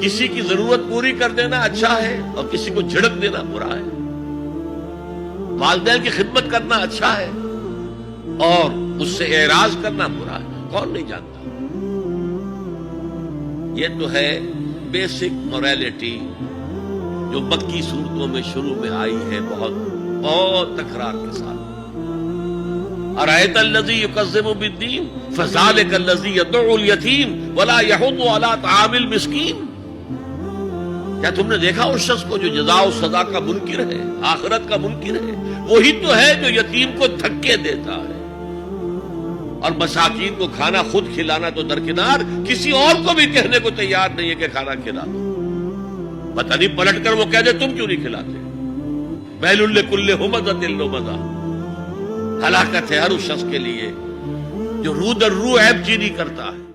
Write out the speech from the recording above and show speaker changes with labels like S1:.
S1: کسی کی ضرورت پوری کر دینا اچھا ہے اور کسی کو جھڑک دینا برا ہے. والدین کی خدمت کرنا اچھا ہے اور اس سے اعراض کرنا برا ہے. کون نہیں جانتا؟ یہ تو ہے بیسک موریلٹی جو مکی صورتوں میں شروع میں آئی ہے بہت تکرار کے ساتھ. ارأیت الذی یکذب بالدین فذلک الذی یدعو الیتیم ولا یحض علی طعام المسکین. کیا تم نے دیکھا اس شخص کو جو جزا و سزا کا منکر ہے، آخرت کا منکر ہے؟ وہی تو ہے جو یتیم کو دھکے دیتا ہے اور مساکین کو کھانا خود کھلانا تو درکنار، کسی اور کو بھی کہنے کو تیار نہیں ہے کہ کھانا کھلا دو. پتہ نہیں پلٹ کر وہ کہہ دے تم کیوں نہیں کھلاتے. ویل لکل ہمزۃ لمزہ. ہلاکت ہے ہر اس شخص کے لیے جو رو در رو عیب چینی کرتا ہے.